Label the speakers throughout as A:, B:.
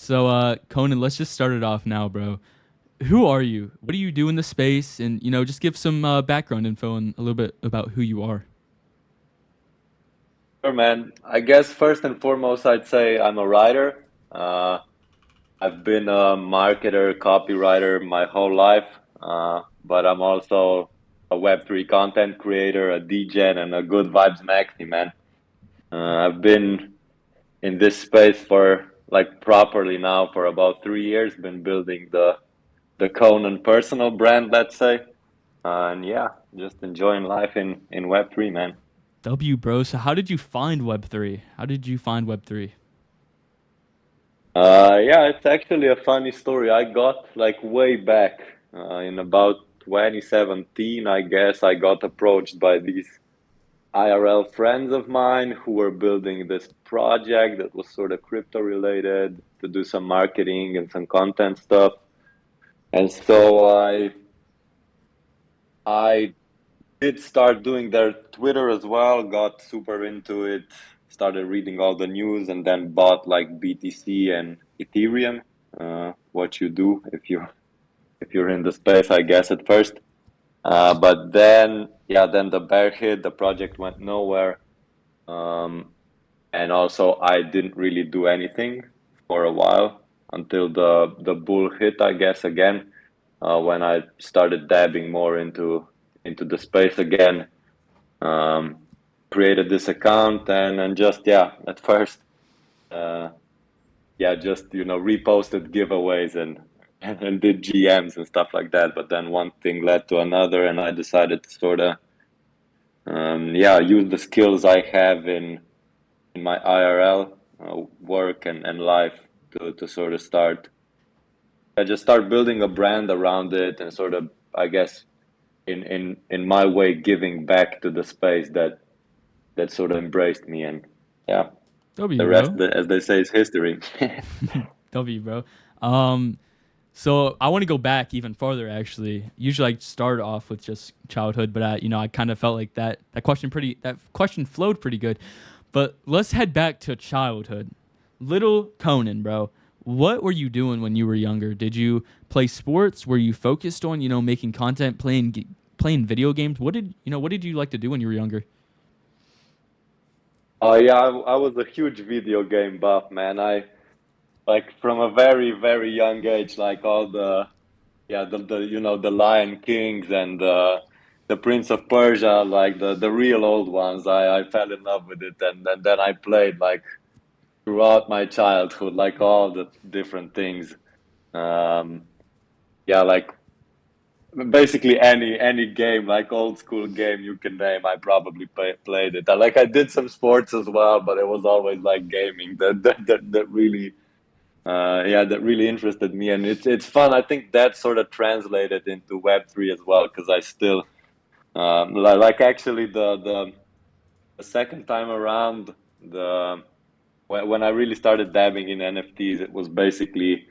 A: So, Conan, let's just start it off now, bro. Who are you? What do you do in the space? And just give some background info and a little bit about who you are.
B: Sure, man. I guess first and foremost, I'd say I'm a writer. Uh, I've been a marketer, copywriter my whole life, but I'm also a Web3 content creator, a DJ, and a good vibes maxi, man. I've been in this space for like properly now for about 3 years, been building the Conan personal brand, let's say. And yeah, just enjoying life in Web3, man.
A: W, bro. So, how did you find Web3? How did you find Web3?
B: Yeah, it's actually a funny story. I got like way back in about 2017, I guess. I got approached by these IRL friends of mine who were building this project that was sort of crypto related to do some marketing and some content stuff. And so I did start doing their Twitter as well, got super into it, started reading all the news, and then bought like BTC and Ethereum. What you do if you're in the space, I guess at first. But then, yeah, then the bear hit, the project went nowhere, um, and also I didn't really do anything for a while until the bull hit, I guess, again, when I started dabbing more into the space again. um, Created this account and just yeah at first uh, yeah just reposted giveaways and and did GMs and stuff like that, but then one thing led to another and I decided to sort of yeah use the skills I have in my IRL work and life to sort of start I just start building a brand around it and sort of I guess in my way giving back to the space that sort of embraced me and yeah.
A: W,
B: The rest,
A: bro.
B: as they say, is history.
A: W, bro. Um, so I want to go back even farther. Actually, usually I start off with just childhood, but I kind of felt like that question flowed pretty good. But let's head back to childhood. Little Conan, bro. What were you doing when you were younger? Did you play sports? Were you focused on making content, playing video games? What did you like to do when you were younger?
B: Yeah, I was a huge video game buff, man. I like from a very, very young age, like all yeah, the Lion Kings and the Prince of Persia, like the real old ones. I fell in love with it, and then I played like throughout my childhood, like all the different things. Um, yeah, like basically any game, like old school game you can name, I probably played it. Like I did some sports as well, but it was always like gaming that really yeah that really interested me, and it's fun. I think that sort of translated into Web3 as well because I still like actually the second time around the when I really started dabbing in NFTs, it was basically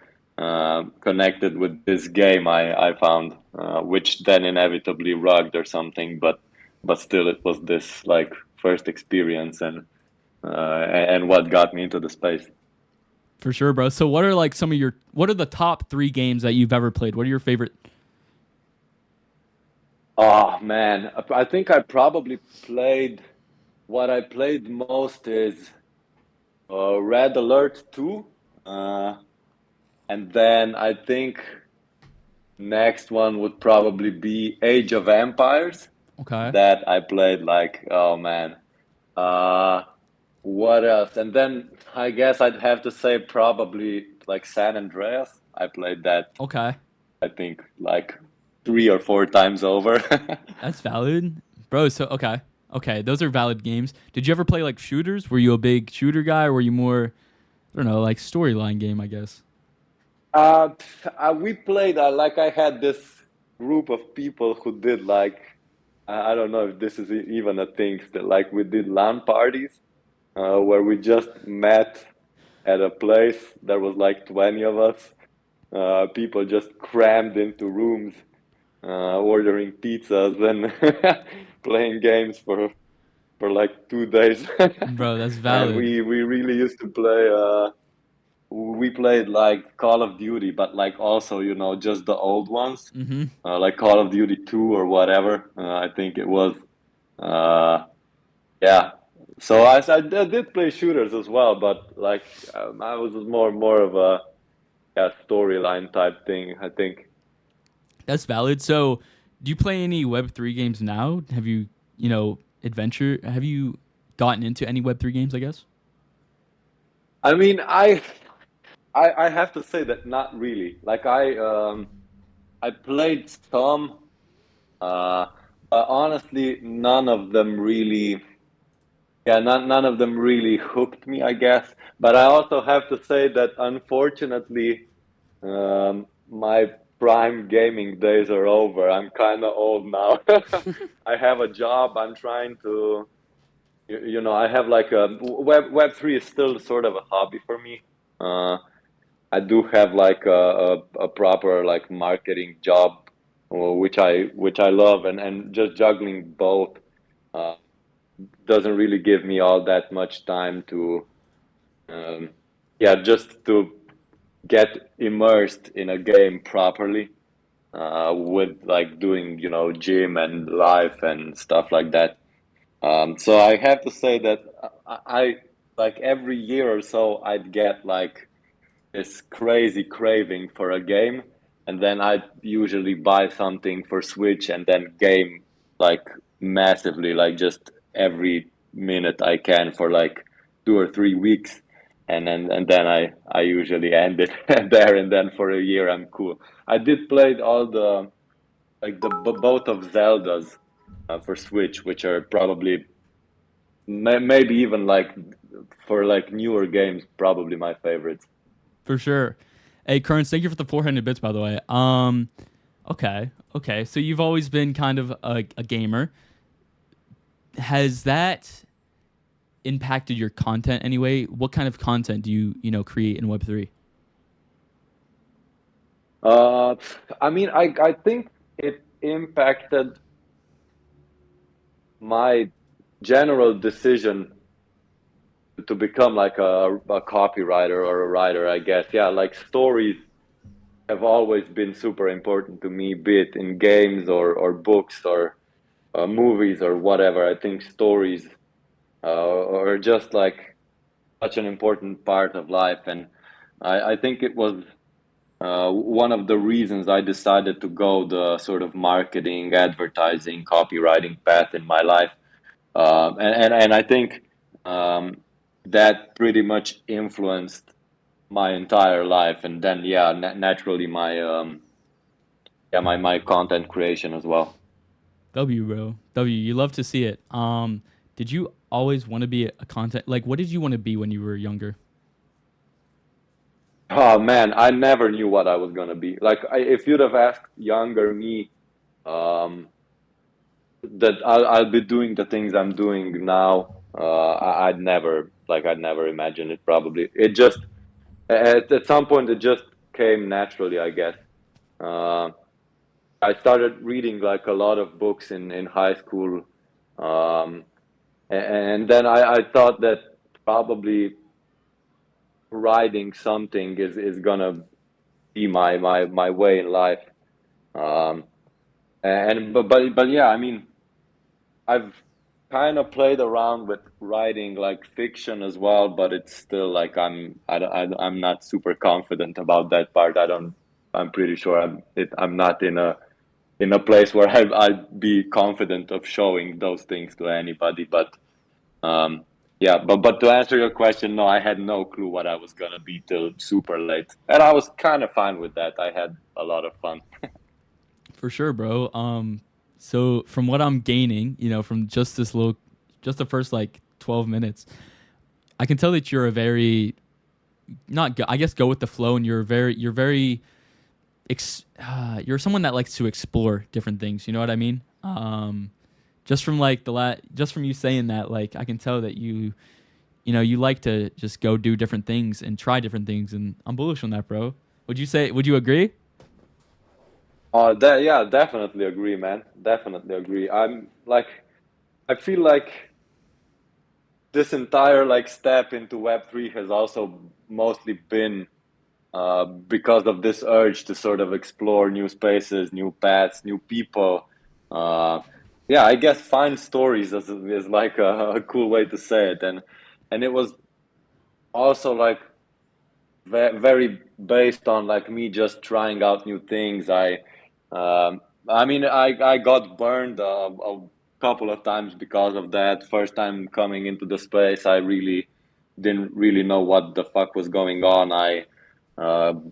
B: connected with this game I found, which then inevitably rugged or something, but still it was this like first experience and what got me into the space.
A: For sure, bro. So what are the top three games that you've ever played? What are your favorite?
B: Oh man, I think I probably played what I played most is Red Alert 2, uh, and then I think next one would probably be Age of Empires.
A: Okay.
B: That I played like, oh man. Uh, what else? And then I guess I'd have to say probably like San Andreas. I played that,
A: Okay.
B: I think, like 3 or 4 times over.
A: That's valid, bro. So okay, those are valid games. Did you ever play like shooters? Were you a big shooter guy, or were you more, I don't know, like storyline game? I guess.
B: Uh, we played like I had this group of people who did like I don't know if this is even a thing that like we did LAN parties where we just met at a place. There was like 20 of us. People just crammed into rooms, ordering pizzas and playing games for like 2 days.
A: Bro, that's
B: And
A: valid.
B: we really used to play. we played like Call of Duty, but like also, just the old ones,
A: Mm-hmm.
B: like Call of Duty 2 or whatever. I think it was. Uh, yeah. So I did play shooters as well, but like I was more of a, yeah, storyline type thing, I think.
A: That's valid. So, do you play any Web3 games now? Have you, adventure? Have you gotten into any Web3 games? I guess.
B: I mean, I have to say that not really. Like I played some, uh, but honestly, none of them really. Yeah, none of them really hooked me, I guess. But I also have to say that unfortunately, my prime gaming days are over. I'm kind of old now. I have a job. I'm trying to, I have like a Web3 is still sort of a hobby for me. Uh, I do have like a proper like marketing job, which I love, and just juggling both uh, doesn't really give me all that much time to, um, yeah, just to get immersed in a game properly, with like doing, gym and life and stuff like that. So I have to say that I like every year or so I'd get like this crazy craving for a game, and then I usually buy something for Switch and then game like massively, like just every minute I can for like 2 or 3 weeks, and then I usually end it there, and then for a year I'm cool. I did play all the like both of Zeldas for Switch, which are probably maybe even like for like newer games, probably my favorites.
A: For sure. Hey, Currents, thank you for the 400 bits, by the way. Okay, okay. So you've always been kind of a gamer. Has that impacted your content anyway? What kind of content do you, create in Web3?
B: Uh, I mean, I think it impacted my general decision to become like a copywriter or a writer, I guess. Yeah, like stories have always been super important to me, be it in games or books or movies or whatever. I think stories are just like such an important part of life, and I think it was one of the reasons I decided to go the sort of marketing, advertising, copywriting path in my life. And I think um, that pretty much influenced my entire life. And then, yeah, naturally, my content creation as well.
A: W, bro. W, you love to see it. Did you always want to be a content like what did you want to be when you were younger?
B: Oh man, I never knew what I was gonna be. Like, if you'd have asked younger me, um, that I'll be doing the things I'm doing now. I'd never imagine it. Probably, it just at some point it just came naturally, I guess. Uh, I started reading like a lot of books in high school, um, and then I thought that probably writing something is gonna be my way in life. Um, and but yeah, I mean, I've kind of played around with writing like fiction as well, but it's still like I'm not super confident about that part. I'm pretty sure I'm not in a place where I'd be confident of showing those things to anybody. But um, yeah, but to answer your question, no, I had no clue what I was gonna be till super late, and I was kind of fine with that. I had a lot of fun.
A: For sure, bro. So from what I'm gaining, from just the first like 12 minutes, I can tell that you're a very not go, I guess go with the flow, and you're very you're someone that likes to explore different things. You know what I mean? Just from like just from you saying that, like I can tell that you like to just go do different things and try different things, and I'm bullish on that, bro. Would you agree?
B: That yeah, definitely agree, man. Definitely agree. I'm like, I feel like this entire like step into Web3 has also mostly been because of this urge to sort of explore new spaces, new paths, new people. Uh, yeah, I guess find stories is like a cool way to say it, and it was also like very based on like me just trying out new things. Um, I mean, I got burned a couple of times because of that. First time coming into the space, I really didn't really know what the fuck was going on. I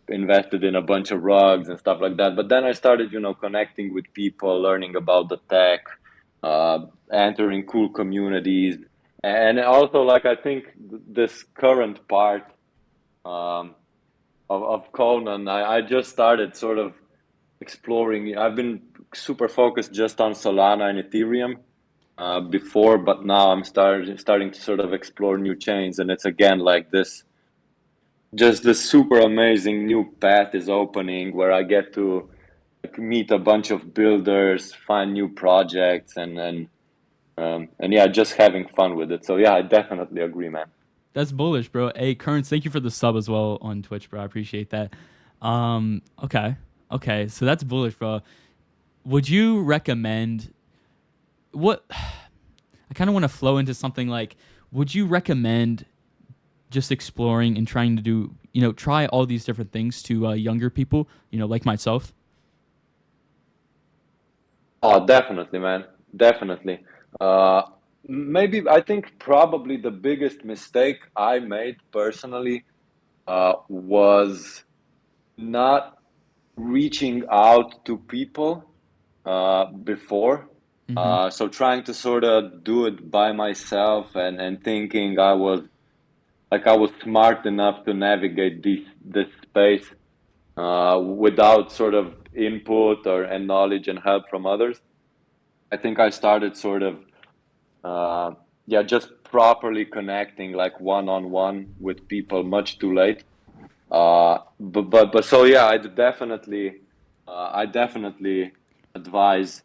B: invested in a bunch of rugs and stuff like that. But then I started, connecting with people, learning about the tech, uh, entering cool communities, and also like I think this current part. Um, of Conan, I just started sort of exploring. I've been super focused just on Solana and Ethereum before, but now I'm starting to sort of explore new chains, and it's again like this, just this super amazing new path is opening where I get to like, meet a bunch of builders, find new projects, and yeah, just having fun with it. So yeah, I definitely agree, man.
A: That's bullish, bro. Hey, Currents, thank you for the sub as well on Twitch, bro. I appreciate that. Okay. Okay. So that's bullish, bro. Would you recommend what I kind of want to flow into something like would you recommend just exploring and trying to do, try all these different things to younger people, like myself?
B: Oh, definitely, man. Definitely. Uh, Maybe I think probably the biggest mistake I made personally was not reaching out to people before.
A: Mm-hmm.
B: So trying to sort of do it by myself and thinking I was smart enough to navigate this space without sort of input or and knowledge and help from others. I think I started sort of uh, yeah, just properly connecting like one on one with people much too late. But so yeah, I definitely advise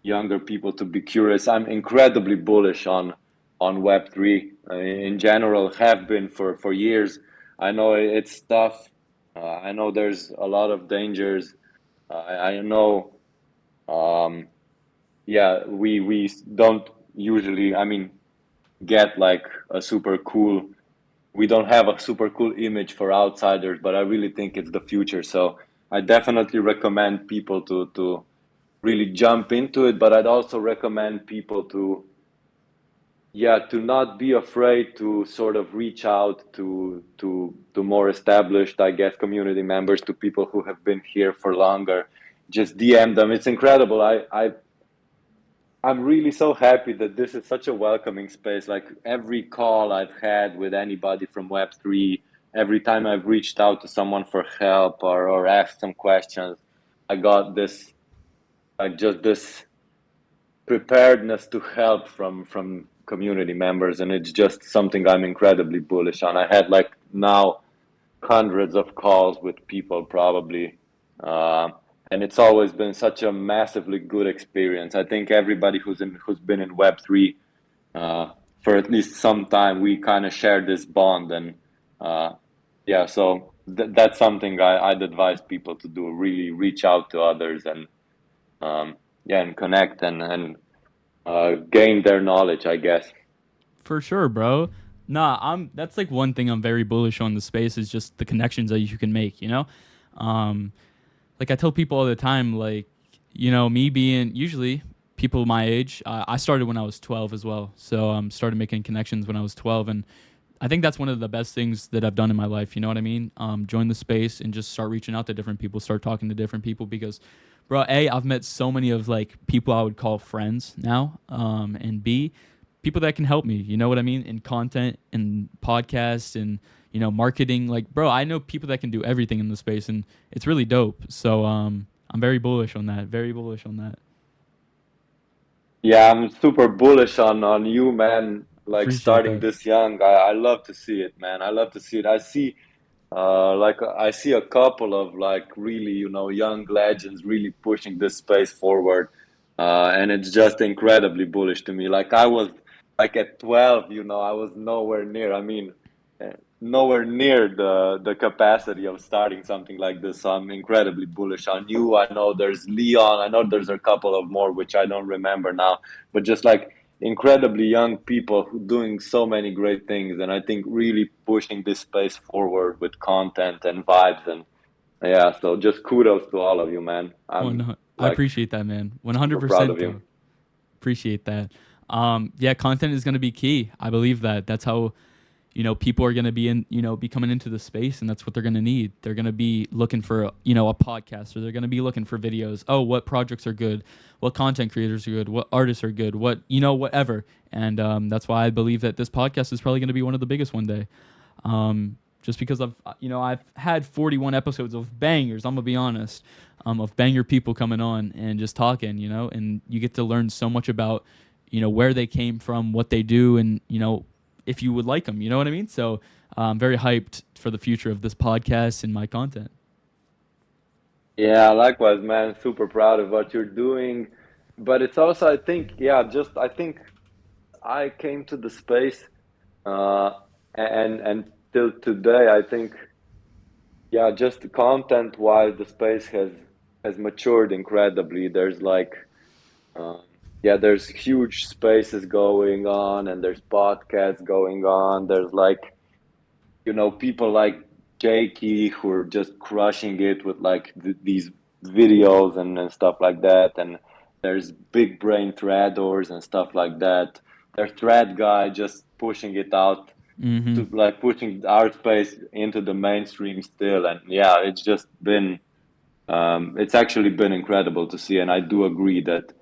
B: younger people to be curious. I'm incredibly bullish on Web3 in general. Have been for years. I know it's tough. I know there's a lot of dangers. I know. Um, yeah, we don't usually. I mean, get like a super cool we don't have a super cool image for outsiders, but I really think it's the future. So I definitely recommend people to really jump into it, but I'd also recommend people to yeah, to not be afraid to sort of reach out to more established, I guess, community members, to people who have been here for longer. Just DM them. It's incredible. I'm really so happy that this is such a welcoming space. Like every call I've had with anybody from Web3, every time I've reached out to someone for help or asked some questions, I got this like just this preparedness to help from community members, and it's just something I'm incredibly bullish on. I had like now hundreds of calls with people probably. Um, and it's always been such a massively good experience. I think everybody who's been in Web3 uh, for at least some time, we kind of share this bond, and uh, yeah, so that's something I'd advise people to do. Really reach out to others and yeah, and connect and gain their knowledge, I guess.
A: For sure, bro. Nah, that's like one thing I'm very bullish on the space is just the connections that you can make. Um, like I tell people all the time, like, me being usually people my age, I started when I was 12 as well. So started making connections when I was 12. And I think that's one of the best things that I've done in my life. You know what I mean? Join the space and just start reaching out to different people, start talking to different people because, bro, A, I've met so many of like people I would call friends now. And B, people that can help me. You know what I mean? In content and podcasts and, marketing. Like, bro, I know people that can do everything in the space and it's really dope. So I'm very bullish on that. Very bullish on that.
B: Yeah, I'm super bullish on you, man. Like
A: Appreciate
B: starting
A: that.
B: this young, I love to see it, man. I love to see it. I see a couple of like really, young legends really pushing this space forward, and it's just incredibly bullish to me. Like I was like at 12, I was nowhere near. I mean, nowhere near the capacity of starting something like this. So I'm incredibly bullish on you. I know there's Leon. I know there's a couple of more which I don't remember now, but just like incredibly young people who doing so many great things, and I think really pushing this space forward with content and vibes, and yeah. So just kudos to all of you, man. I'm
A: I
B: like
A: appreciate that, man.
B: super proud
A: 100%
B: of you.
A: though. Appreciate that. Yeah, content is going to be key. I believe that. That's how, people are going to be coming into the space, and that's what they're going to need. They're going to be looking for, a podcast, or they're going to be looking for videos. Oh, what projects are good? What content creators are good? What artists are good? Whatever. And that's why I believe that this podcast is probably going to be one of the biggest one day. Just because I've had 41 episodes of bangers. I'm gonna be honest, of banger people coming on and just talking, and you get to learn so much about, where they came from, what they do, and if you would like them, you know what I mean. So I'm very hyped for the future of this podcast and my content.
B: Yeah, likewise, man. Super proud of what you're doing. But it's also, I think, yeah, just I think I came to the space, uh, and till today, I think, yeah, just content-wise, the space has matured incredibly. There's like, um, yeah, there's huge spaces going on, and there's podcasts going on. There's like, people like Jakey who are just crushing it with like these videos and stuff like that. And there's big brain threaders and stuff like that. There's thread guy just pushing it out
A: Mm-hmm.
B: to like pushing art space into the mainstream still. And yeah, it's actually been incredible to see. And I do agree that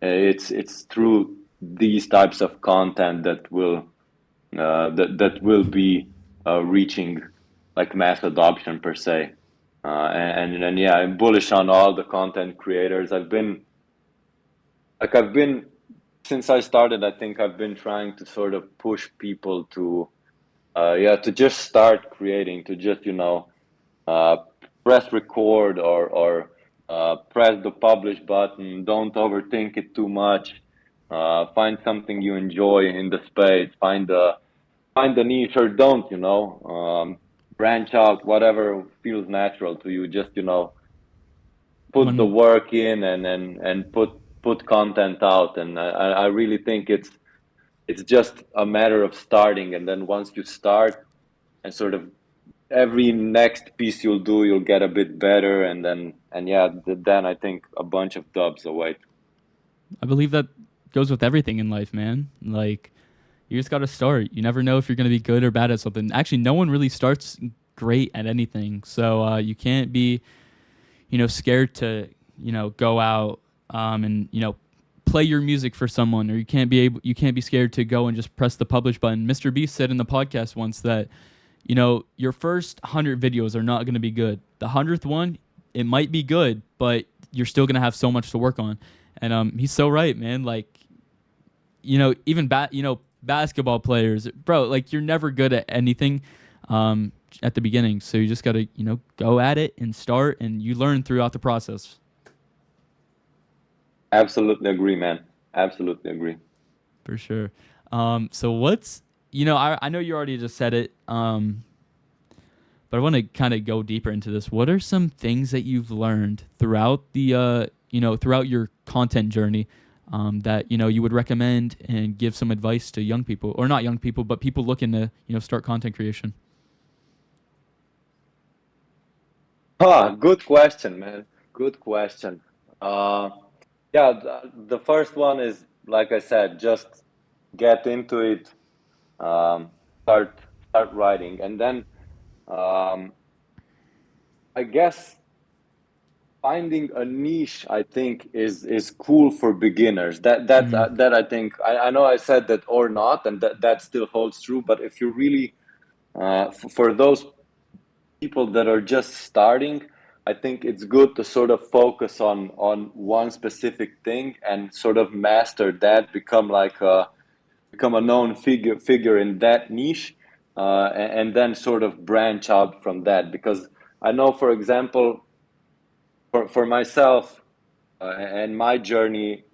B: it's through these types of content that will be reaching like mass adoption per se. And yeah, I'm bullish on all the content creators. I've been since I started. I think I've been trying to sort of push people to yeah, to just start creating, to just uh, press record or press the publish button. Don't overthink it too much. Find something you enjoy in the space. Find the niche or don't, branch out, whatever feels natural to you. Just, put the
A: One
B: work in and put content out. And I really think it's just a matter of starting. And then once you start and sort of every next piece you'll do, you'll get a bit better. And yeah, then I think a bunch of dubs await.
A: I believe that goes with everything in life, man. Like, you just got to start. You never know if you're going to be good or bad at something. Actually, no one really starts great at anything. So you can't be, scared to, go out and, play your music for someone, or you can't be scared to go and just press the publish button. Mr. Beast said in the podcast once that, your first 100 videos are not going to be good. The 100th one, it might be good, but you're still going to have so much to work on. And he's so right, man. Like, even basketball players, bro, like you're never good at anything at the beginning. So you just got to, go at it and start, and you learn throughout the process.
B: Absolutely agree, man. Absolutely agree.
A: For sure. So what's, I know you already just said it, but I want to kind of go deeper into this. What are some things that you've learned throughout throughout your content journey, that you would recommend and give some advice to young people, or not young people, but people looking to start content creation?
B: Good question, man. Good question. Uh, yeah, the first one is, like I said, just get into it, um, start writing, and then um, I guess finding a niche, I think, is cool for beginners.
A: Mm.
B: That I think I know I said that or not, and that still holds true. But if you really for those people that are just starting, I think it's good to sort of focus on one specific thing and sort of master that, become a known figure in that niche, and then sort of branch out from that. Because I know, for example, for myself, and my journey,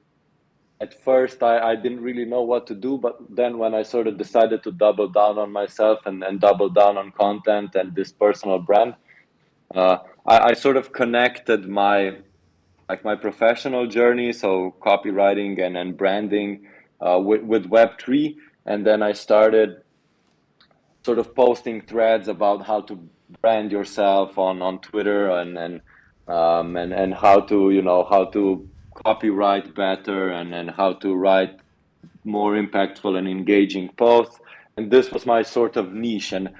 B: at first I didn't really know what to do, but then when I sort of decided to double down on myself and double down on content and this personal brand, uh, I sort of connected my professional journey, so copywriting and branding, with Web3, and then I started sort of posting threads about how to brand yourself on Twitter and how to how to copyright better and how to write more impactful and engaging posts. And this was my sort of niche, and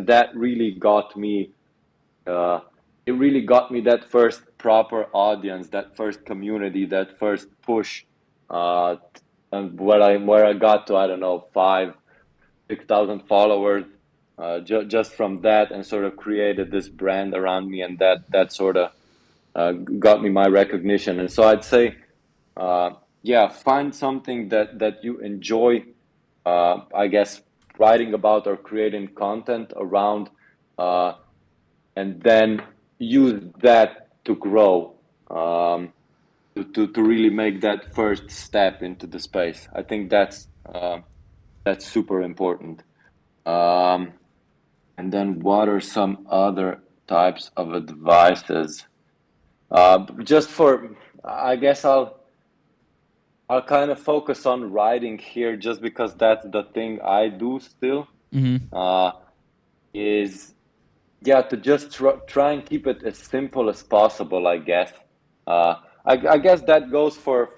B: that really got me. Uh, it really got me that first proper audience, that first community, that first push, uh, and where I got to, I don't know, 5,000-6,000 followers, just from that, and sort of created this brand around me, and that sort of got me my recognition. And so I'd say, uh, yeah, find something that you enjoy. I guess writing about or creating content around, uh, and then use that to grow, to really make that first step into the space. I think that's super important. Um, and then what are some other types of advices? Just for, I guess I'll kind of focus on writing here, just because that's the thing I do still.
A: Mm-hmm.
B: Uh, is Yeah, to just try and keep it as simple as possible, I guess. Uh, I guess that goes for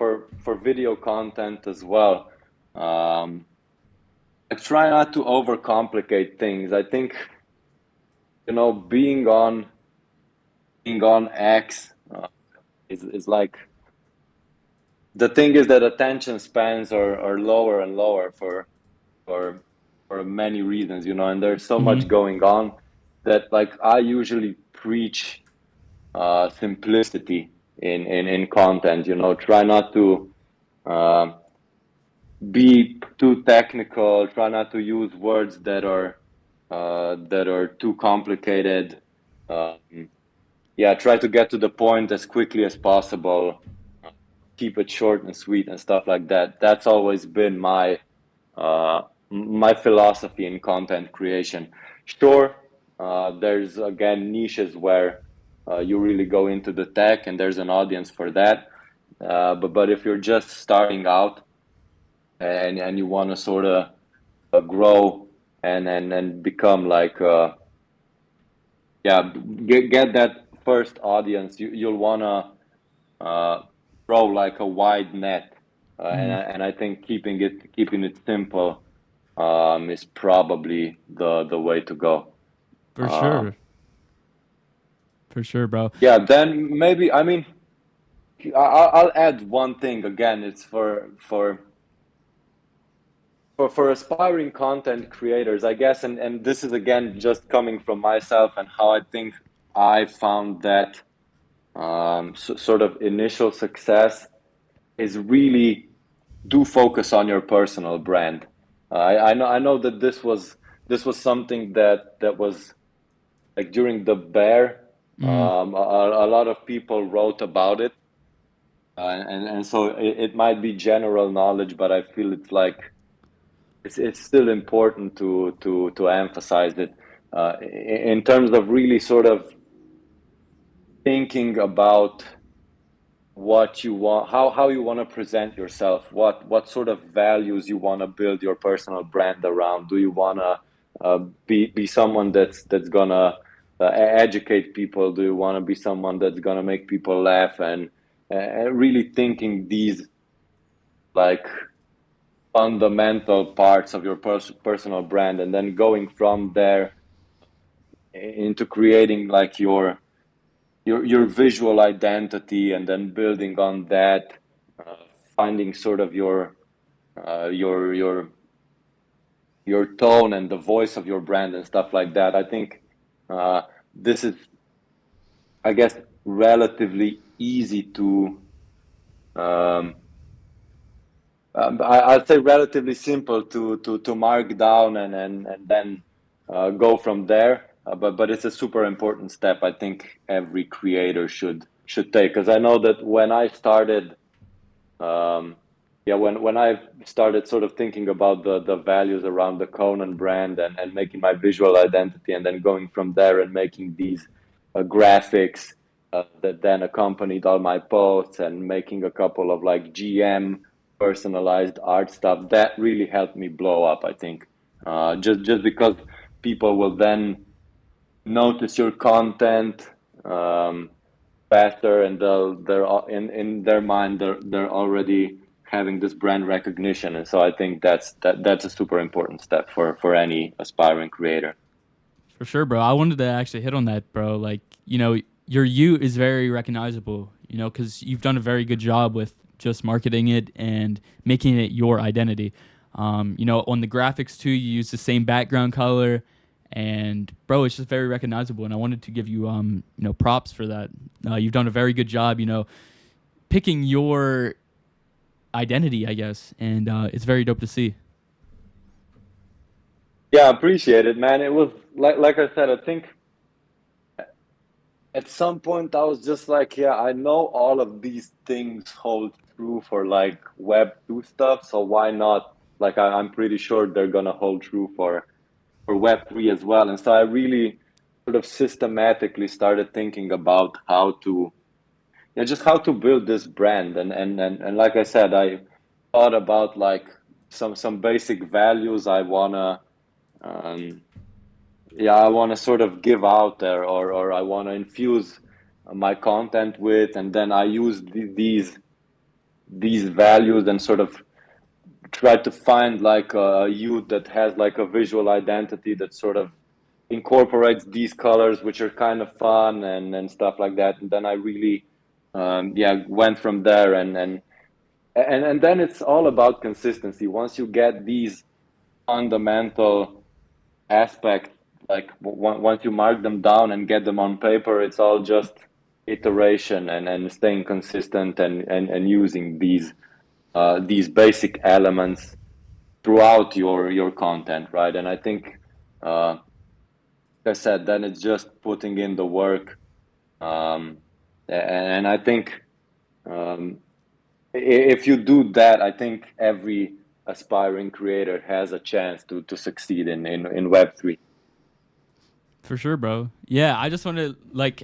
B: video content as well. Um, I try not to overcomplicate things. I think, being on X, is like, the thing is that attention spans are lower and lower for for many reasons, and there's so much
A: Mm-hmm.
B: going on that, like, I usually preach simplicity in content. Try not to um, be too technical. Try not to use words that are too complicated. Um, yeah, try to get to the point as quickly as possible. Keep it short and sweet and stuff like that. That's always been my philosophy in content creation. Sure, there's again niches where you really go into the tech, and there's an audience for that. But if you're just starting out, and you want to sort of grow and become like, yeah, get that first audience, you'll want to throw like a wide net, and
A: Mm-hmm.
B: I think keeping it simple, is probably the way to go.
A: For
B: Uh,
A: sure. For sure, bro.
B: yeah, then maybe, I mean, I'll add one thing again. It's for aspiring content creators, I guess, and this is again just coming from myself and how I think I found that, sort of initial success is really, do focus on your personal brand. I know that this was something that was, like, during the bear.
A: Mm,
B: A lot of people wrote about it, and so it might be general knowledge, but I feel it's like, it's still important to emphasize it, in terms of really sort of thinking about what you want, how you want to present yourself, what sort of values you want to build your personal brand around. Do you want to be someone that's gonna educate people? Do you want to be someone that's gonna make people laugh? And really thinking these, like, fundamental parts of your personal brand, and then going from there into creating, like, your visual identity, and then building on that, uh, finding sort of your tone and the voice of your brand and stuff like that. I think this is, I guess, relatively easy to, um, I'd say relatively simple to mark down, and then go from there. But it's a super important step, I think every creator should take, because I know that when I started, um, yeah, when I started sort of thinking about the values around the Conan brand and making my visual identity, and then going from there and making these graphics that then accompanied all my posts, and making a couple of like GM personalized art stuff, that really helped me blow up, I think. Just because people will then notice your content faster, and in their mind they're already having this brand recognition, and so I think that's a super important step for any aspiring creator.
A: For sure, bro. I wanted to actually hit on that, bro. Like, your you is very recognizable, because you've done a very good job with just marketing it and making it your identity. On the graphics too, you use the same background color, and bro, it's just very recognizable. And I wanted to give you, props for that. You've done a very good job, picking your identity, I guess, and it's very dope to see.
B: Yeah, I appreciate it, man. It was like I said, I think at some point I was just like, yeah, I know all of these things hold true for like web 2 stuff, so why not, like I'm pretty sure they're gonna hold true for web 3 as well. And so I really sort of systematically started thinking about how to, yeah, just how to build this brand. And like I said, I thought about like some basic values I wanna um, yeah, I want to sort of give out there, or I want to infuse my content with, and then I use these values and sort of try to find like a youth that has like a visual identity that sort of incorporates these colors, which are kind of fun and stuff like that. And then I really yeah, went from there, and then it's all about consistency. Once you get these fundamental aspect, like once you mark them down and get them on paper, it's all just iteration and staying consistent and using these basic elements throughout your content, right? And I think, like I said, then it's just putting in the work, and I think um, if you do that, I think every aspiring creator has a chance to succeed in Web3.
A: For sure, bro. Yeah, I just want to like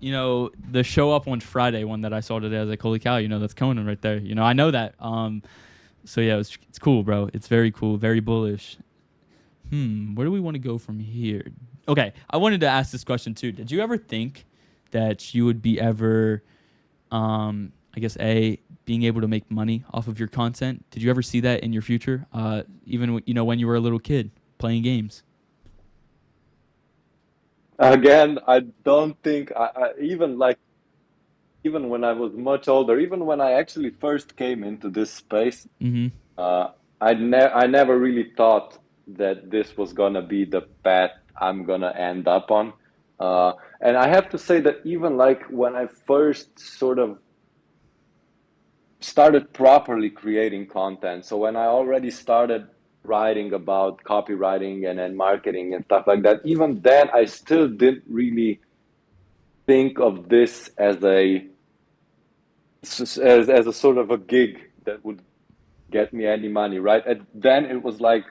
A: the show up on Friday one that I saw today. I was like, holy cow, that's Conan right there. I know that. So yeah, it's cool, bro. It's very cool, very bullish. Where do we want to go from here? Okay, I wanted to ask this question too. Did you ever think that you would be ever, I guess, being able to make money off of your content? Did you ever see that in your future? Even when you were a little kid playing games.
B: Again, I don't think I even like, even when I was much older, even when I actually first came into this space,
A: Mm-hmm.
B: uh, I never really thought that this was gonna be the path I'm gonna end up on. Uh, and I have to say that even like when I first sort of started properly creating content, so when I already started writing about copywriting and marketing and stuff like that, even then I still didn't really think of this as a sort of a gig that would get me any money, right? And then it was like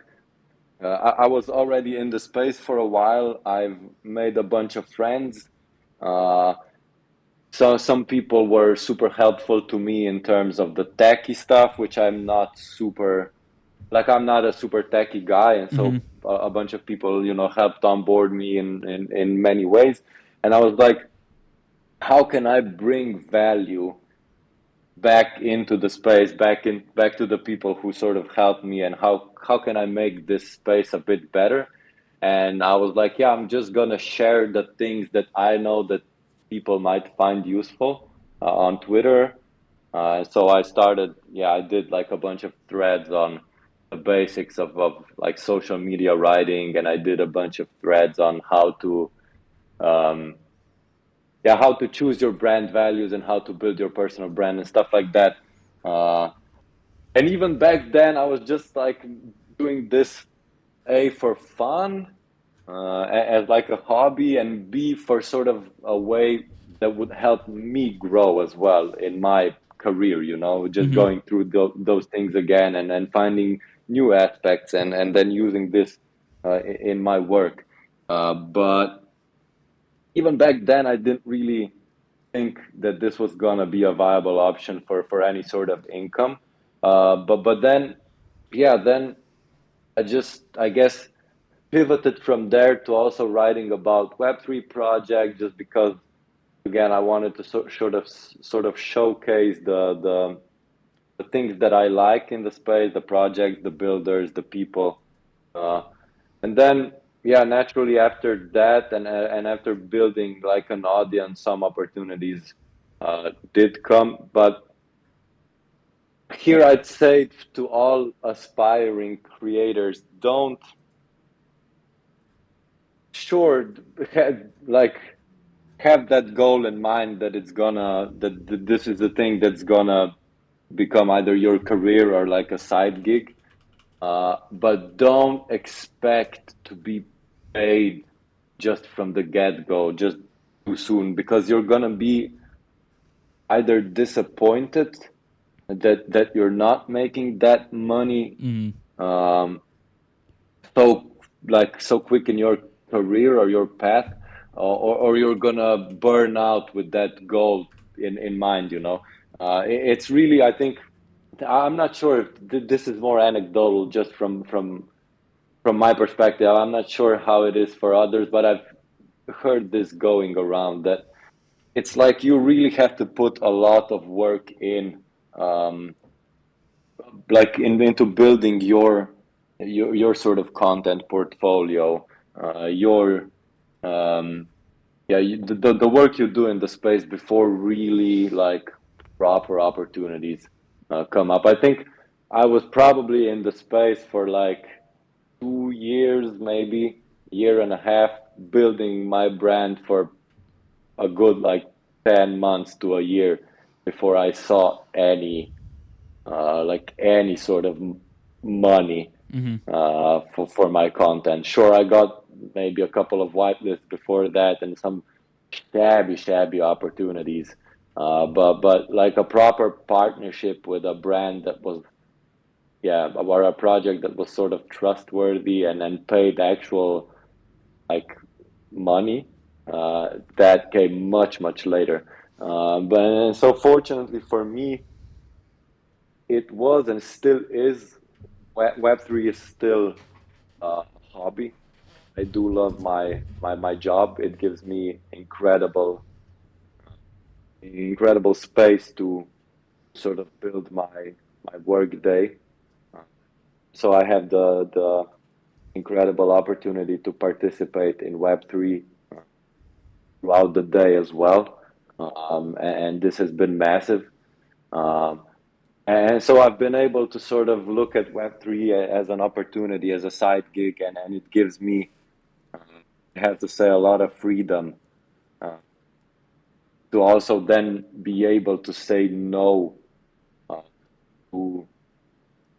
B: I was already in the space for a while. I've made a bunch of friends. Uh, so some people were super helpful to me in terms of the techie stuff, which I'm not super, like I'm not a super techie guy, and
A: Mm-hmm.
B: so a bunch of people, helped onboard me in many ways. And I was like, how can I bring value back into the space, back to the people who sort of helped me, and how can I make this space a bit better? And I was like, yeah, I'm just gonna share the things that I know that people might find useful on Twitter. So I started, yeah, I did like a bunch of threads on the basics of like social media writing, and I did a bunch of threads on how to um, yeah, how to choose your brand values and how to build your personal brand and stuff like that. uh, and even back then I was just like doing this, a, for fun, as like a hobby, and b, for sort of a way that would help me grow as well in my career, you know, just
A: Mm-hmm.
B: going through those things again, and then finding new aspects, and then using this in my work. But even back then, I didn't really think that this was gonna be a viable option for any sort of income. But then, yeah, then I guess pivoted from there to also writing about Web3 project, just because again I wanted to sort of showcase the things that I like in the space, the projects, the builders, the people. Uh, and then, yeah, naturally after that, and after building like an audience, some opportunities did come. But here I'd say to all aspiring creators, don't sure like have that goal in mind that it's gonna that this is the thing that's gonna become either your career or like a side gig. But don't expect to be paid just from the get-go, just too soon, because you're gonna be either disappointed that you're not making that money
A: Mm-hmm.
B: um, so so quick in your career or your path, or you're gonna burn out with that goal in mind. You know, it's really, I think, I'm not sure if this is more anecdotal, just from my perspective. I'm not sure how it is for others, but I've heard this going around that it's like you really have to put a lot of work in, um, into building your sort of content portfolio, your yeah, the work you do in the space before really like proper opportunities come up. I think I was probably in the space for like 2 years, maybe year and a half, building my brand for a good like 10 months to a year before I saw any sort of money
A: Mm-hmm.
B: for my content. Sure, I got maybe a couple of whitelists before that and some shabby opportunities. But like a proper partnership with a brand that was, yeah, or a project that was sort of trustworthy and then paid actual like money, that came much later. But so fortunately for me, it was and still is. Web3 is still a hobby. I do love my job. It gives me incredible space to sort of build my work day. Uh, So I have the incredible opportunity to participate in Web3 throughout the day as well. And this has been massive. Um, and so I've been able to sort of look at Web3 as an opportunity, as a side gig, and it gives me, I have to say, a lot of freedom uh, to also then be able to say no uh, to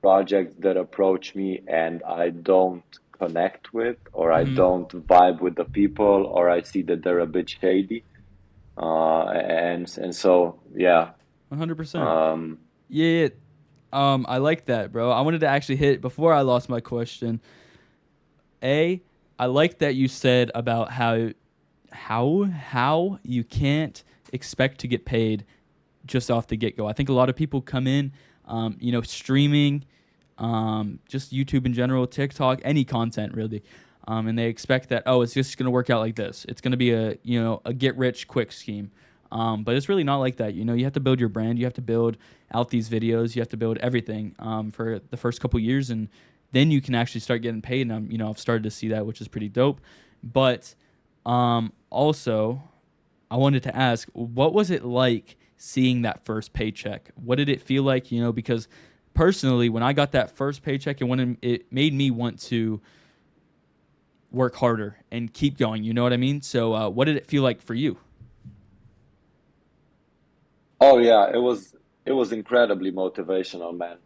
B: projects that approach me and I don't connect with, or I
A: Mm-hmm.
B: don't vibe with the people, or I see that they're a bit shady. And so, yeah.
A: 100%.
B: Um,
A: Yeah, yeah. I like that, bro. I wanted to actually hit before I lost my question. A, I like that you said about how you can't expect to get paid just off the get go. I think a lot of people come in, streaming, just YouTube in general, TikTok, any content really, and they expect that, oh, it's just gonna work out like this. It's gonna be a get rich quick scheme. But it's really not like that. You have to build your brand. You have to build out these videos. You have to build everything for the first couple years, and then you can actually start getting paid. And I've started to see that, which is pretty dope. But also, I wanted to ask, what was it like seeing that first paycheck? What did it feel like? Because personally, when I got that first paycheck, it made me want to work harder and keep going. You know what I mean? So, what did it feel like for you?
B: oh yeah, it was incredibly motivational, man.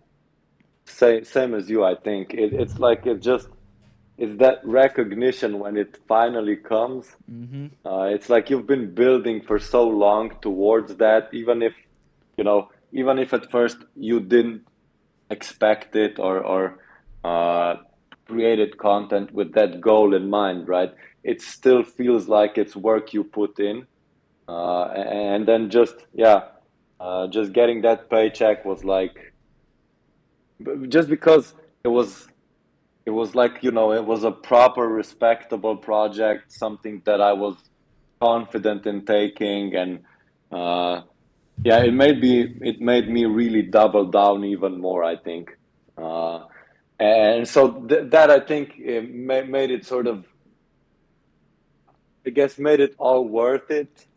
B: Same as you, I think. It's like it's that recognition when it finally comes. It's like you've been building for so long towards that, even if, you know, even if at first you didn't expect it or uh, created content with that goal in mind, right? It still feels like it's work you put in, and then just getting that paycheck was like just because it was it was like it was a proper respectable project, something that I was confident in taking, and uh, yeah, it made me really double down even more, I think. Uh, and so that I think made it sort of, I guess, made it all worth it,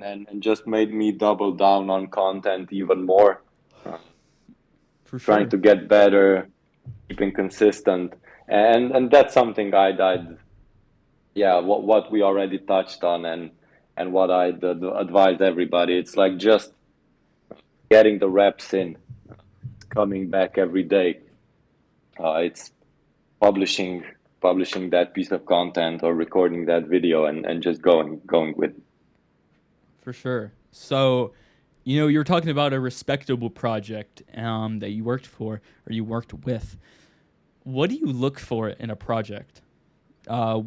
B: and just made me double down on content even more, uh,
A: For
B: trying
A: sure.
B: to get better, keeping consistent, and that's something I'd yeah, what we already touched on, and what I'd advise everybody. It's like just getting the reps in, coming back every day. It's publishing publishing that piece of content or recording that video, and just going with it.
A: For sure. So, you were talking about a respectable project that you worked for or you worked with. What do you look for in a project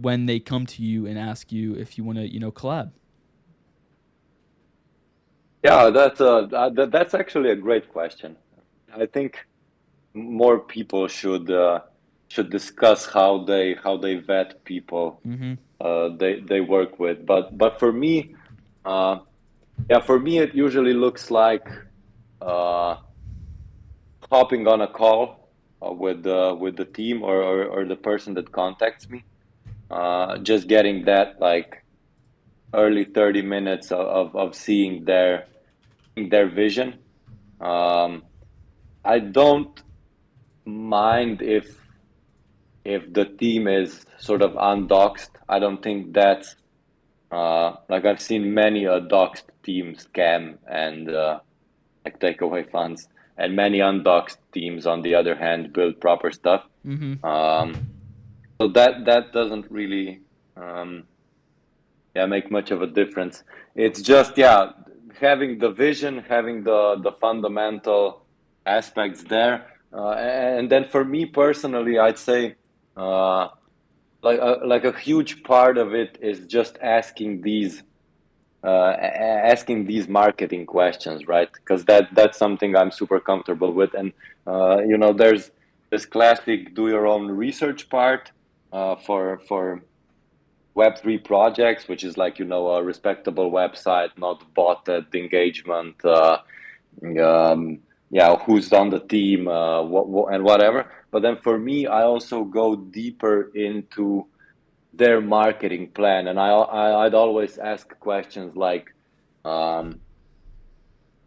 A: when they come to you and ask you if you want to, collab?
B: Yeah, that's actually a great question. I think more people should discuss how they vet people
A: Mm-hmm.
B: they work with. But for me, uh, yeah, for me it usually looks like uh, hopping on a call with the team or the person that contacts me. Just getting that like early 30 minutes of seeing their vision. Um, I don't mind if the team is sort of undoxed. I don't think that's like I've seen many a doxed team scam and like take away funds, and many undoxed teams, on the other hand, build proper stuff.
A: Mm-hmm.
B: Um, so that doesn't really yeah, make much of a difference. It's just having the vision, having the fundamental aspects there, and then for me personally, I'd say uh, like a huge part of it is just asking these marketing questions, right? Because that's something I'm super comfortable with, and there's this classic do your own research part for Web3 projects, which is like a respectable website, not botted engagement. Who's on the team, and whatever. But then for me, I also go deeper into their marketing plan, and I'd always ask questions like, um,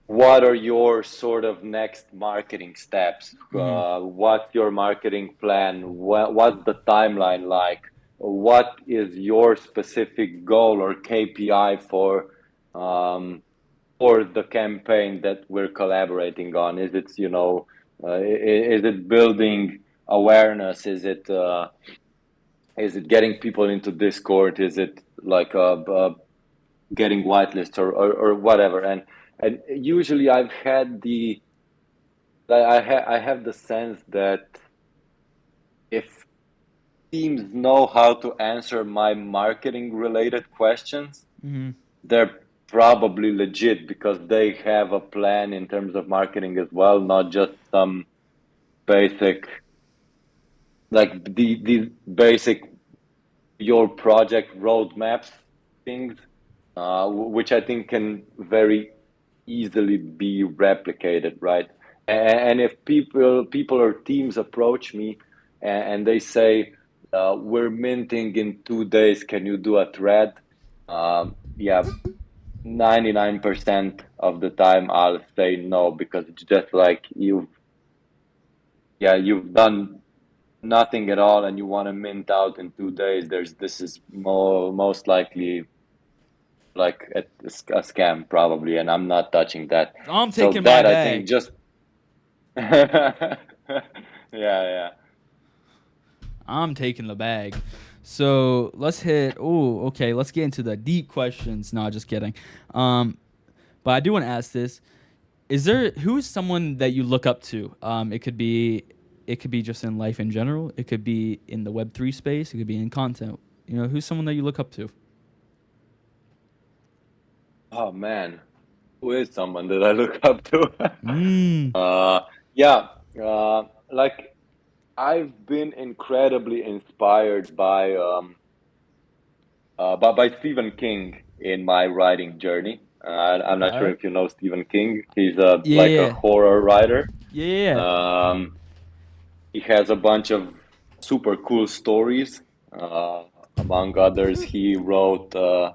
B: what are your sort of next marketing steps?
A: Mm-hmm.
B: What's your marketing plan? What's the timeline like? What is your specific goal or KPI for the campaign that we're collaborating on? Is it is it building awareness? Is it getting people into Discord? Is it like getting whitelists or whatever? And usually I've had I have the sense that if teams know how to answer my marketing related questions,
A: Mm-hmm.
B: they're probably legit because they have a plan in terms of marketing as well, not just some basic like the basic your project roadmaps things, which I think can very easily be replicated, right? And if people or teams approach me and they say, "We're minting in 2 days. Can you do a thread?" Yeah, 99% of the time I'll say no because it's just like you've done nothing at all and you want to mint out in 2 days. This is most likely like a scam probably, and I'm not touching that.
A: I'm
B: So
A: taking my
B: that I think
A: bag.
B: just yeah, yeah.
A: I'm taking the bag. So let's hit. Oh, okay. Let's get into the deep questions. No, just kidding. Um, but I do want to ask this. Is there who's someone that you look up to? It could be just in life in general. It could be in the Web3 space. It could be in content. You know, who's someone that you look up to?
B: Oh man, who is someone that I look up to?
A: Mm.
B: uh, yeah, like I've been incredibly inspired by Stephen King in my writing journey. I'm not sure
A: Okay.
B: if you know Stephen King. He's a like a
A: Yeah.
B: horror writer.
A: Yeah.
B: Um, he has a bunch of super cool stories. Uh, Among others, he wrote the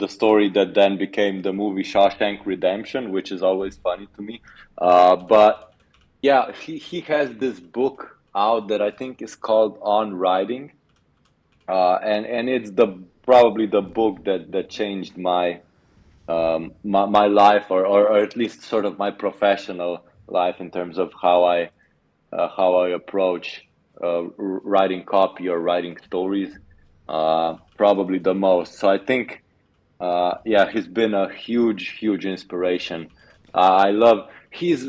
B: story that then became the movie Shawshank Redemption, which is always funny to me. But yeah, he has this book out that I think is called On Writing, and it's the probably the book that changed my life, or at least sort of my professional life in terms of how I approach writing copy or writing stories, probably the most. So I think, yeah, he's been a huge inspiration. I love, he's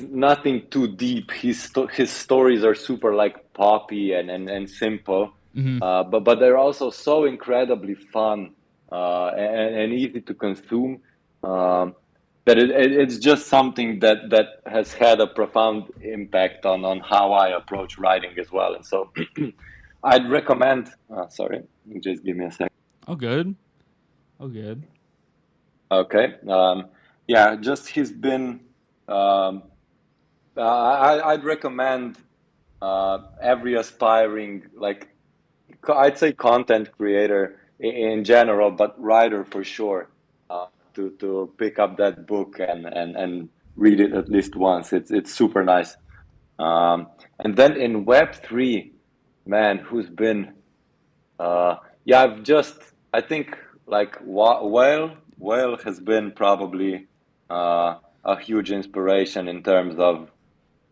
B: nothing too deep. His stories are super like poppy and simple,
A: Mm-hmm.
B: but they're also so incredibly fun, and easy to consume. Um, that it's just something that has had a profound impact on how I approach writing as well. And so I'd recommend. Sorry, just give me a sec.
A: Oh, good. Oh, good.
B: Okay. Yeah, just he's been. Um, I'd recommend every aspiring, like I'd say content creator in general, but writer for sure, to pick up that book and read it at least once. It's super nice. And then in Web3, man, who's been yeah, I think like Whale has been probably a huge inspiration in terms of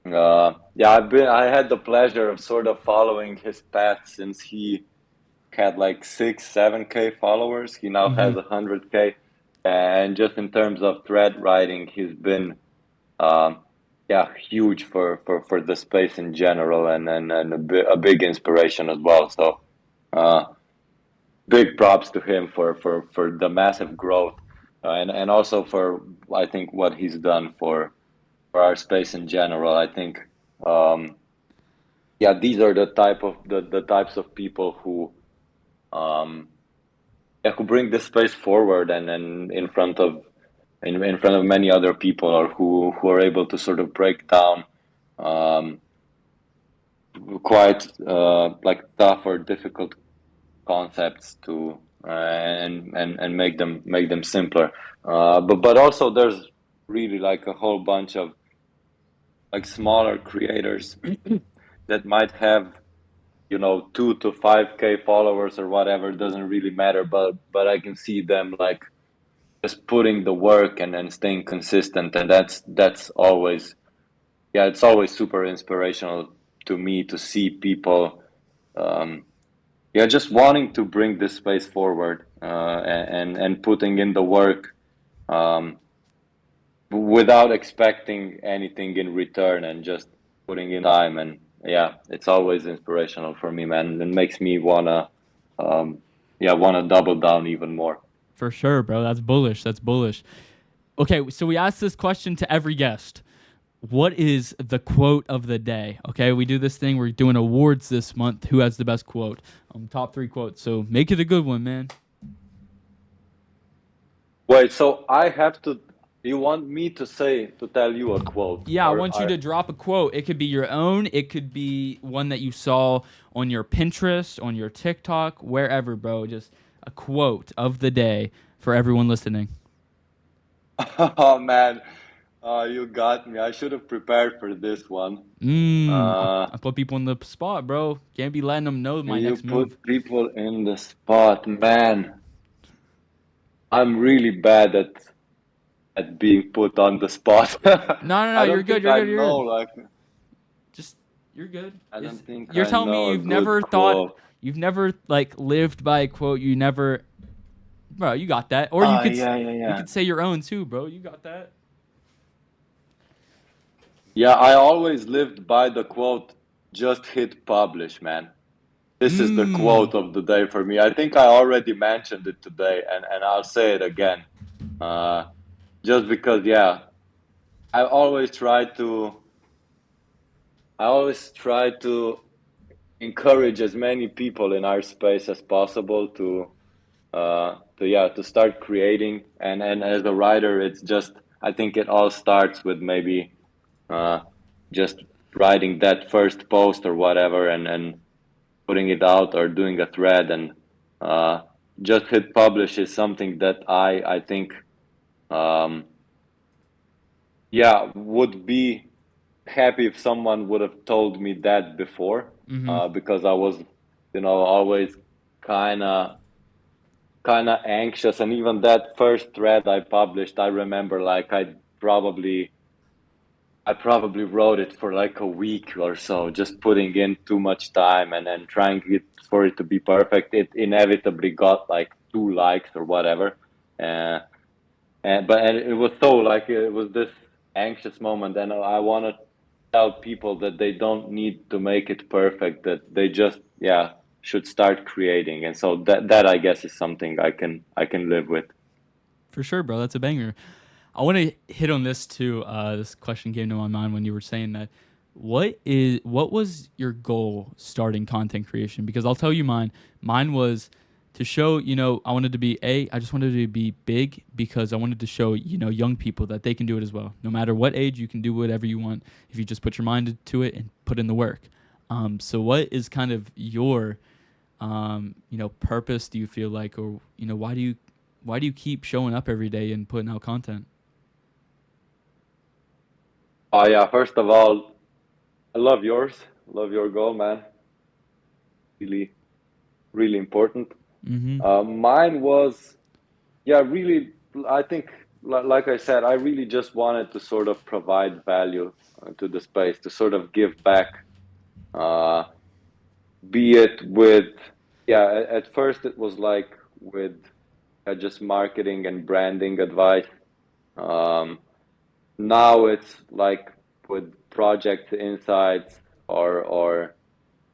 B: yeah, I had the pleasure of sort of following his path since he had like 7K followers. He now
A: Mm-hmm.
B: has 100K, and just in terms of thread writing, he's been um, yeah, huge for the space in general, and a big inspiration as well. So uh, big props to him for the massive growth, and also for I think what he's done for our space in general. I think um, yeah, these are the types of people um, yeah, who bring this space forward and in front of many other people, or who are able to sort of break down um, quite like tough or difficult concepts to and make them simpler. But also there's really like a whole bunch of like smaller creators that might have, you know, 2 to 5K followers or whatever. Doesn't really matter, but I can see them like just putting the work and then staying consistent, and that's always, yeah, it's always super inspirational to me to see people um, yeah, just wanting to bring this space forward, and putting in the work, um, without expecting anything in return, and just putting in time. And yeah, it's always inspirational for me, man. It makes me wanna yeah, wanna double down even more.
A: For sure, bro. That's bullish. That's bullish. Okay, so we ask this question to every guest. What is the quote of the day? Okay, we do this thing. We're doing awards this month. Who has the best quote? Top three quotes. So make it a good one, man.
B: Wait, so I have to, you want me to tell you a quote,
A: Yeah, I
B: or
A: want you to drop a quote. It could be your own. It could be one that you saw on your Pinterest, on your TikTok, wherever, bro. Just a quote of the day for everyone listening.
B: oh man, you got me. I should have prepared for this one.
A: I put people in the spot, bro. Can't be letting them know my
B: You
A: next move.
B: put people in the spot, man. I'm really bad at being put on the spot.
A: No, no, no.
B: I
A: You're
B: don't
A: good.
B: think
A: You're
B: I
A: good. You're
B: know,
A: good.
B: like,
A: Just you're good.
B: I don't think
A: You're
B: I
A: telling me
B: know a
A: you've
B: good
A: never thought,
B: quote.
A: you've never like lived by a quote. You never. bro. You got that. Or
B: Yeah, yeah,
A: you
B: yeah.
A: could say your own too, bro. You got that.
B: Yeah, I always lived by the quote, just hit publish, man. This is the
A: Mmm.
B: quote of the day for me. I think I already mentioned it today, and I'll say it again. Uh, just because, yeah, I always try to, I always try to encourage as many people in our space as possible to start creating. And as a writer, it's just, I think it all starts with maybe uh, just writing that first post or whatever, and putting it out or doing a thread, and uh, just hit publish is something that I think um, yeah, would be happy if someone would have told me that before,
A: Mm-hmm.
B: because I was, always kind of anxious. And even that first thread I published, I remember, like, I probably wrote it for like a week or so, just putting in too much time and then trying for it to be perfect. It inevitably got like 2 likes or whatever. Uh, and it was so, like, it was this anxious moment, and I want to tell people that they don't need to make it perfect, that they just, yeah, should start creating. And so that I guess is something I can live with.
A: For sure, bro. That's a banger. I want to hit on this too. This question came to my mind when you were saying that. What was your goal starting content creation? Because I'll tell you mine. Mine was to show, I wanted to be I just wanted to be big because I wanted to show, young people that they can do it as well. No matter what age, you can do whatever you want if you just put your mind to it and put in the work. So what is kind of your purpose, do you feel like, or why do you keep showing up every day and putting out content?
B: Oh yeah, first of all, I love yours. Love your goal, man. Really, really important.
A: Mm-hmm.
B: Mine was, yeah, really, I think, like I said, I really just wanted to sort of provide value to the space, to sort of give back, uh, be it with, yeah, at first it was like with just marketing and branding advice. Um, Now it's like with project insights, or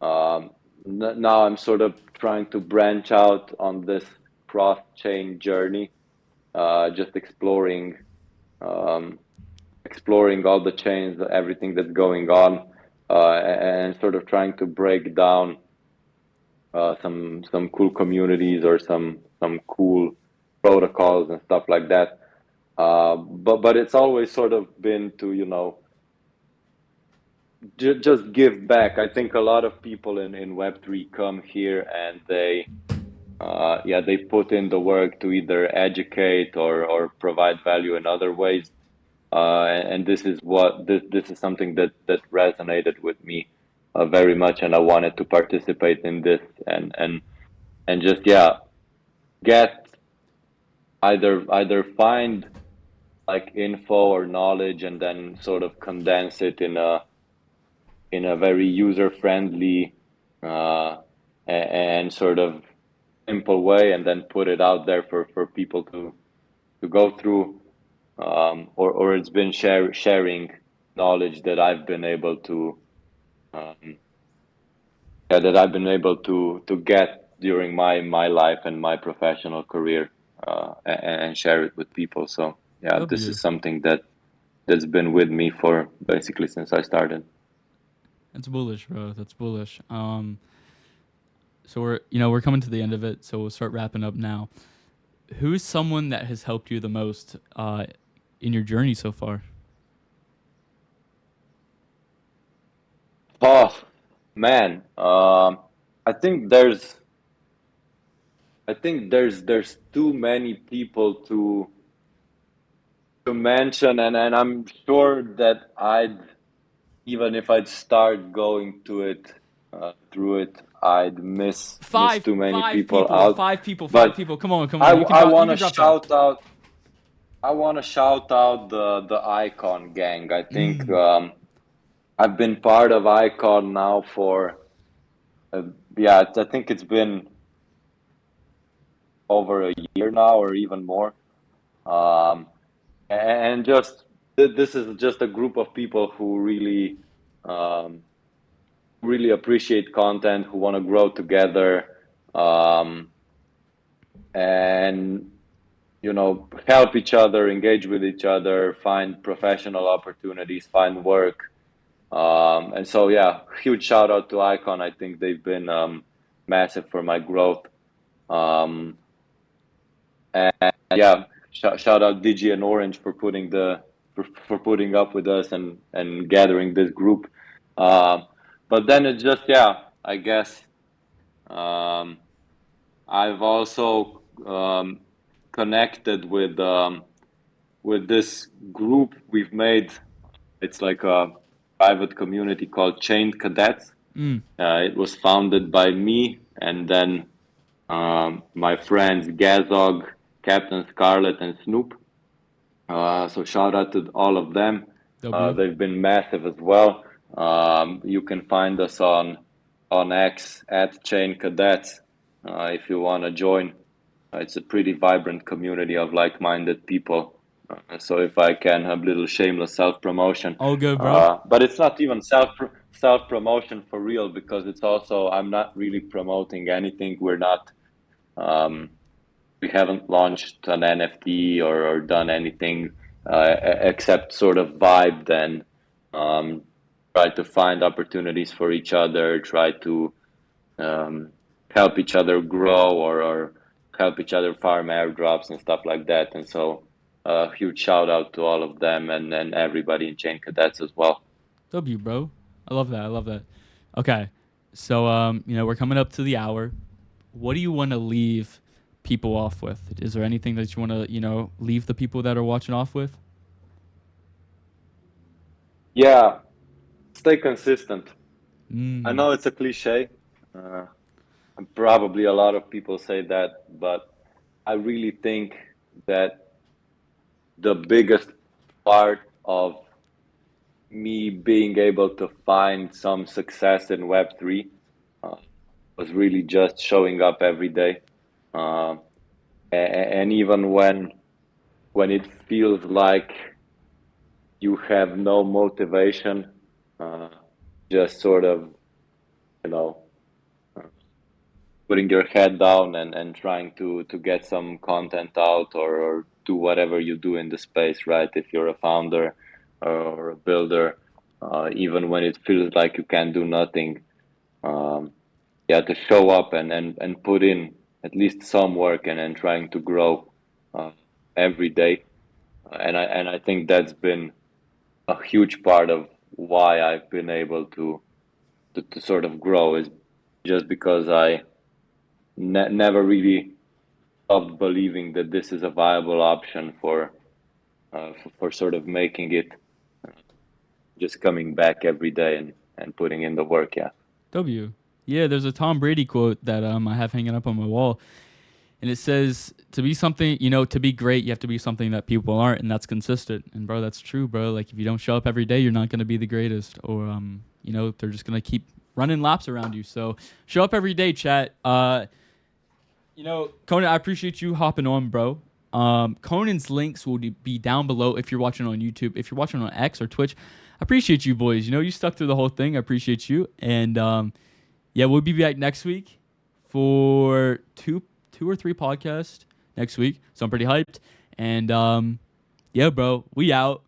B: now I'm sort of trying to branch out on this cross-chain journey, just um, exploring all the chains, everything that's going on, and sort of trying to break down some cool communities, or some cool protocols and stuff like that. But it's always sort of been to, just give back. I think a lot of people in Web3 come here, and they put in the work to either educate or provide value in other ways. And this is something that resonated with me very much, and I wanted to participate in this, and just, yeah, get either find like info or knowledge, and then sort of condense it in a very user friendly and sort of simple way, and then put it out there for people to go through, or it's been sharing knowledge that I've been able to um, yeah, that I've been able to get during my life and my professional career, and share it with people. So yeah, this
A: W.
B: is something that's been with me for basically since I started.
A: That's bullish, bro. That's bullish. So we're coming to the end of it, so we'll start wrapping up now. Who's someone that has helped you the most in your journey so far?
B: Oh man, I think there's there's too many people to mention, and I'm sure that even if I'd start going to it through it, I'd miss
A: Five,
B: too many
A: five
B: people
A: people,
B: out.
A: five people, five
B: But
A: people. Come on, come
B: I
A: on. You can
B: I
A: drop. You
B: want to
A: can drop five.
B: shout out. I want to shout out the Icon gang. I think
A: Mm.
B: I've been part of Icon now for, uh, yeah, I think it's been over a year now or even more. Um, and just this is just a group of people who um, really appreciate content, who want to grow together, um, and help each other, engage with each other, find professional opportunities, find work. And so, yeah, huge shout out to Icon. I think they've been massive for my growth. Um, and yeah, shout out Digi and Orange for for putting up with us and gathering this group. But then it's just, yeah, I guess um, I've also connected with this group we've made. It's like a private community called Chained Cadets.
A: Mm.
B: It was founded by me and then my friends Gazog, Captain Scarlet, and Snoop. So shout out to all of them.
A: W.
B: They've been massive as well. You can find us on X at Chain Cadets if you want to join. It's a pretty vibrant community of like-minded people. So if I can have a little shameless self-promotion,
A: All good, bro.
B: but it's not even self-promotion for real because it's also I'm not really promoting anything. Um, we haven't launched an NFT or done anything except sort of vibed and um, try to find opportunities for each other, try to um, help each other grow or help each other farm airdrops and stuff like that. And so, huge shout out to all of them and everybody in Chain Cadets as well.
A: W, bro. I love that. I love that. Okay. So, we're coming up to the hour. What do you want to leave people off with? Is there anything that you want to, leave the people that are watching off with?
B: Yeah, stay consistent. I
A: Mm.
B: know it's a cliche. Uh, and probably a lot of people say that, but I really think that the biggest part of me being able to find some success in Web3 uh, was really just showing up every day. Uh, and even when it feels like you have no motivation, uh, just sort of, you know, putting your head down and trying to get some content out or do whatever you do in the space, right? If you're a founder or a builder, even when it feels like you can do nothing, um, yeah, to show up and put in at least some work and trying to grow uh, every day. And I think that's been a huge part of why I've been able to sort of grow is just because I never really of believing that this is a viable option for sort of making it just coming back every day and putting in the work. Yeah.
A: W. Yeah, there's a Tom Brady quote that I have hanging up on my wall, and it says to be something, to be great, you have to be something that people aren't, and that's consistent. And bro, that's true, bro. Like if you don't show up every day, you're not gonna be the greatest, or they're just gonna keep running laps around you. So show up every day, chat. Conan, I appreciate you hopping on, bro. Conan's links will be down below if you're watching on YouTube. If you're watching on X or Twitch, I appreciate you boys. You stuck through the whole thing. I appreciate you. And yeah, we'll be back next week for two or three podcasts next week. So I'm pretty hyped. And yeah, bro, we out.